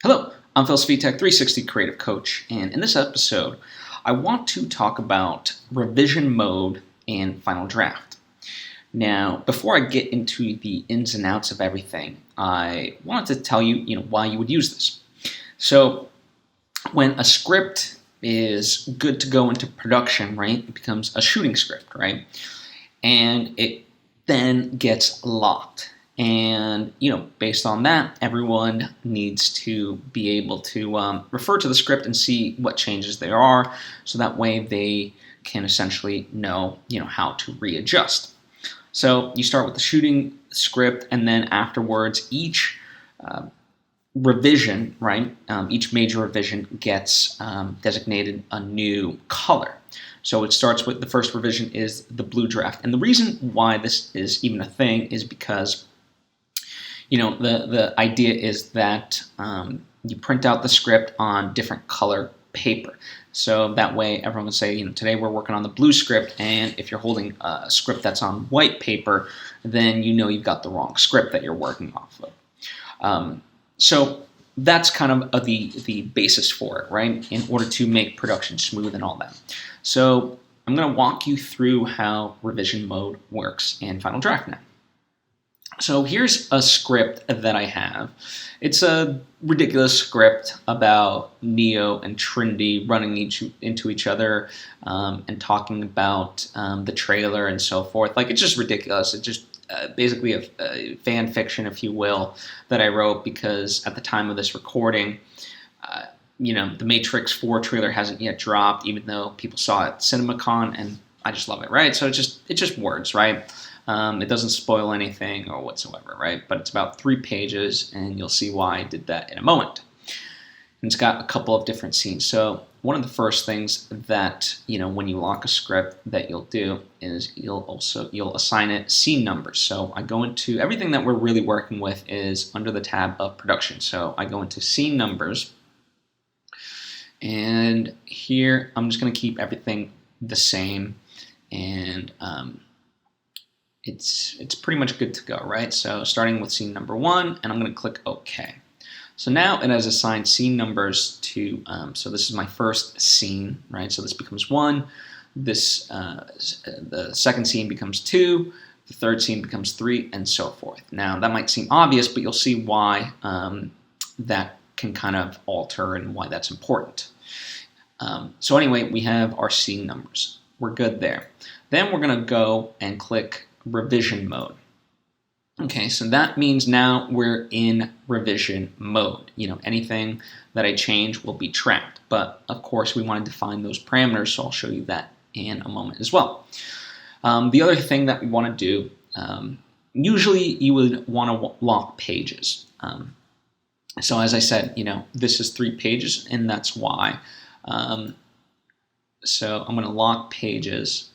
Hello, I'm Svitek, 360 Creative Coach, and in this episode, I want to talk about revision mode and final draft. Now, before I get into the ins and outs of everything, I wanted to tell you, why you would use this. So, when a script is good to go into production, right, it becomes a shooting script, right, and it then gets locked. And, based on that, everyone needs to be able to refer to the script and see what changes there are, so that way they can essentially know, how to readjust. So you start with the shooting script, and then afterwards, each revision, right, each major revision gets designated a new color. So it starts with the first revision is the blue draft. And the reason why this is even a thing is because the idea is that you print out the script on different color paper. So that way everyone can say, today we're working on the blue script, and if you're holding a script that's on white paper, then you've got the wrong script that you're working off of. So that's kind of the basis for it, right? In order to make production smooth and all that. So I'm going to walk you through how revision mode works in Final Draft now. So here's a script that I have. It's a ridiculous script about Neo and Trinity running into each other and talking about the trailer and so forth. Like, it's just ridiculous. It's just basically a fan fiction, if you will, that I wrote because at the time of this recording, the Matrix 4 trailer hasn't yet dropped, even though people saw it at CinemaCon, and I just love it, right? So it's just words, right? It doesn't spoil anything or whatsoever, right? But it's about 3 pages, and you'll see why I did that in a moment. And it's got a couple of different scenes. So one of the first things that, when you lock a script that you'll do is you'll assign it scene numbers. So I go into everything that we're really working with is under the tab of production. So I go into scene numbers, and here I'm just going to keep everything the same, and it's pretty much good to go, right? So starting with scene number 1, and I'm going to click OK. So now it has assigned scene numbers to, so this is my first scene, right? So this becomes 1, the second scene becomes 2, the third scene becomes 3, and so forth. Now that might seem obvious, but you'll see why that can kind of alter and why that's important. So anyway, we have our scene numbers. We're good there. Then we're going to go and click revision mode. Okay, so that means now we're in revision mode. Anything that I change will be tracked. But of course, we want to define those parameters, so I'll show you that in a moment as well. The other thing that we want to do, usually you would want to lock pages. So as I said, this is 3 pages, and that's why. So I'm going to lock pages,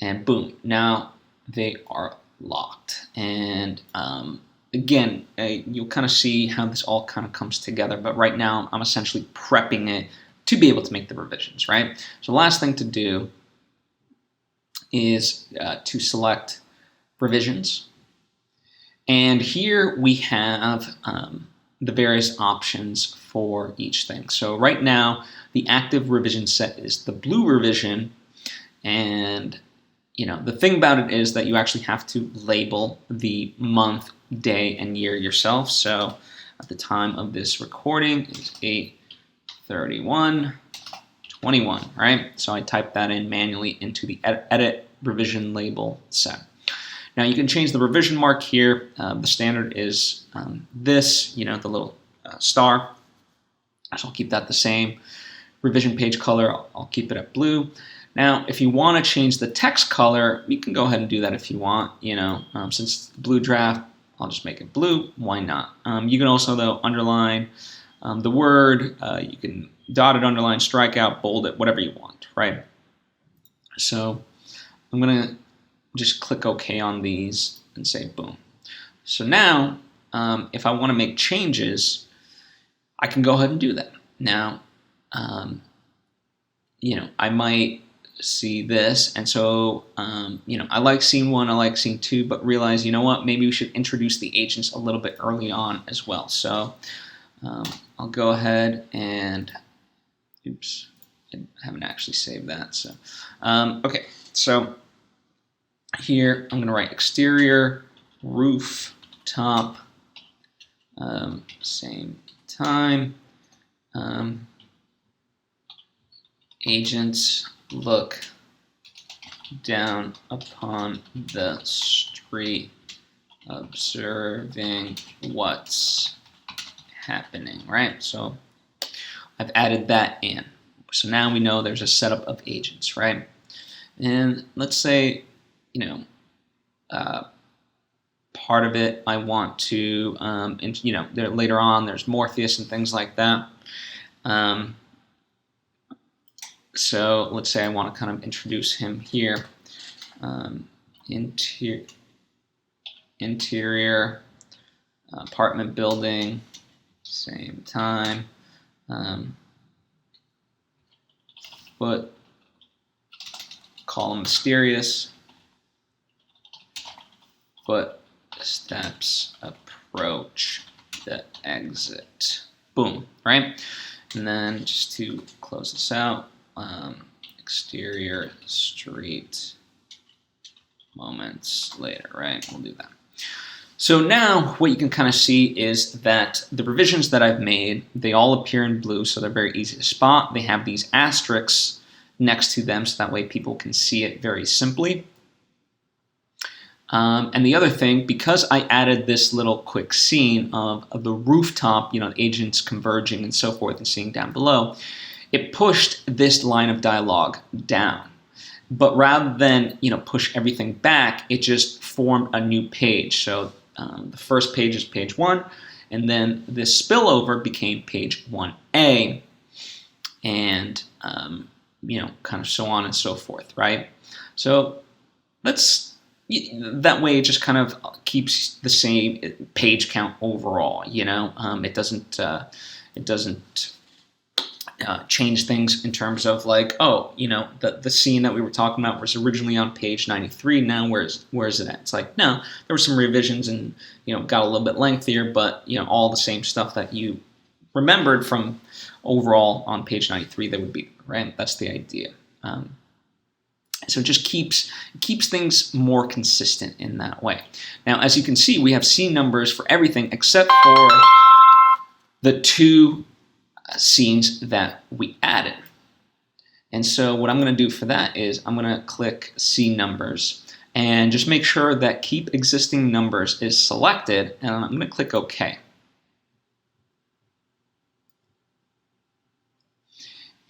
and boom, now they are locked. And again, you'll kind of see how this all kind of comes together, but right now I'm essentially prepping it to be able to make the revisions, right? So the last thing to do is to select revisions. And here we have the various options for each thing. So right now, the active revision set is the blue revision, and the thing about it is that you actually have to label the month, day, and year yourself. So at the time of this recording, it's 8/31/21, right? So I typed that in manually into the edit revision label set. Now you can change the revision mark here. The standard is this, the little star. So I'll keep that the same. Revision page color, I'll keep it at blue. Now, if you want to change the text color, you can go ahead and do that if you want. Since it's the blue draft, I'll just make it blue. Why not? You can also, though, underline the word. You can dot it, underline, strike out, bold it, whatever you want, right? So I'm going to just click OK on these and say boom. So now, if I want to make changes, I can go ahead and do that. Now, I might see this, and so I like scene 1, I like scene 2, but realize, maybe we should introduce the agents a little bit early on as well. So I'll go ahead and, oops, I haven't actually saved that. So, okay, so here I'm going to write exterior roof top, same time, agents look down upon the street observing what's happening, right? So I've added that in. So now we know there's a setup of agents, right? And let's say, you know, part of it I want to, and you know, later on there's Morpheus and things like that. So let's say I want to kind of introduce him here. Interior apartment building, same time. Foot, call him mysterious. Footsteps approach the exit. Boom, right? And then just to close this out, exterior street moments later, right? We'll do that. So now what you can kind of see is that the revisions that I've made, they all appear in blue, so they're very easy to spot. They have these asterisks next to them, so that way people can see it very simply. And the other thing, because I added this little quick scene of the rooftop, you know, agents converging and so forth and seeing down below, it pushed this line of dialogue down. But rather than, you know, push everything back, it just formed a new page. So the first page is page 1, and then this spillover became page 1A, and you know, kind of so on and so forth, right? So that way it just kind of keeps the same page count overall, you know. It doesn't change things in terms of like, oh, you know, the scene that we were talking about was originally on page 93. Now where is it at? It's like, no, there were some revisions and, you know, got a little bit lengthier, but, you know, all the same stuff that you remembered from overall on page 93 that would be, right? That's the idea. So it just keeps things more consistent in that way. Now, as you can see, we have scene numbers for everything except for the 2 scenes that we added. And so what I'm going to do for that is I'm going to click scene numbers and just make sure that keep existing numbers is selected, and I'm going to click OK.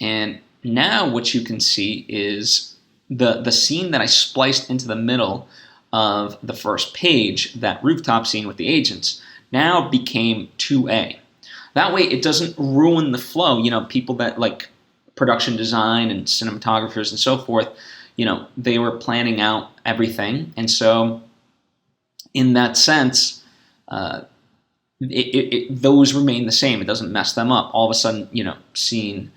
And now what you can see is the scene that I spliced into the middle of the first page, that rooftop scene with the agents, now became 2A. That way it doesn't ruin the flow. You know, people that like production design and cinematographers and so forth, you know, they were planning out everything. And so in that sense, those remain the same. It doesn't mess them up. All of a sudden, you know, scene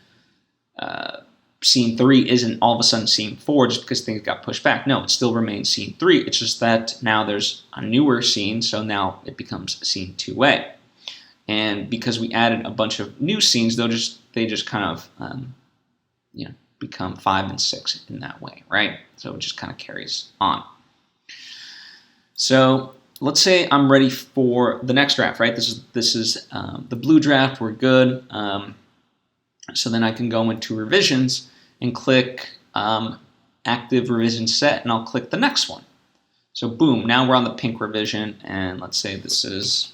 3 isn't all of a sudden scene 4 just because things got pushed back. No, it still remains scene 3. It's just that now there's a newer scene, so now it becomes scene 2A. And because we added a bunch of new scenes, they just kind of you know, become 5 and 6 in that way, right? So it just kind of carries on. So let's say I'm ready for the next draft, right? This is the blue draft. We're good. So then I can go into revisions and click active revision set, and I'll click the next one. So boom, now we're on the pink revision, and let's say this is,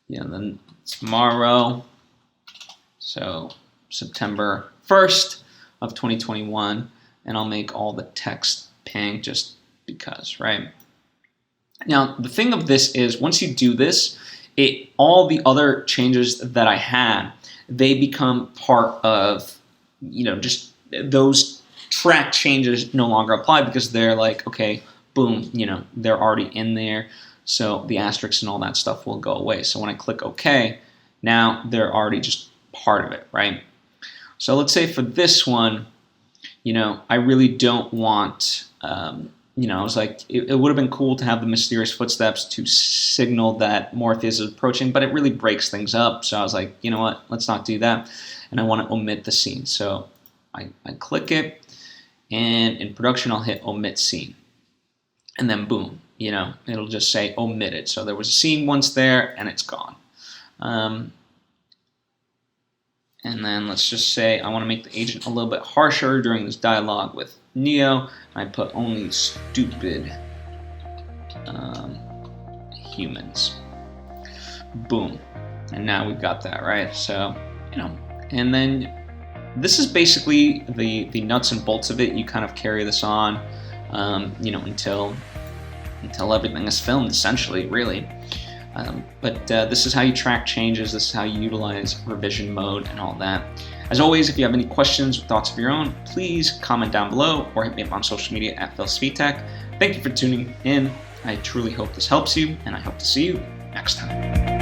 you know, then tomorrow, so September 1st of 2021, and I'll make all the text pink just because, right? Now, the thing of this is once you do this, all the other changes that I had, they become part of, you know, just those track changes no longer apply because they're like, okay, boom, you know, they're already in there. So the asterisks and all that stuff will go away. So when I click OK, now they're already just part of it, right? So let's say for this one, you know, I really don't want I was like, it would have been cool to have the mysterious footsteps to signal that Morpheus is approaching, but it really breaks things up. So I was like, you know what, let's not do that. And I want to omit the scene. So I click it, and in production, I'll hit omit scene. And then boom, it'll just say omitted. So there was a scene once there, and it's gone. And then let's just say I want to make the agent a little bit harsher during this dialogue with Neo. I put only stupid humans. Boom. And now we've got that, right? So, and then this is basically the nuts and bolts of it. You kind of carry this on, until everything is filmed, essentially, really. But this is how you track changes. This is how you utilize revision mode and all that. As always, if you have any questions or thoughts of your own, please comment down below or hit me up on social media at Svitek. Thank you for tuning in. I truly hope this helps you, and I hope to see you next time.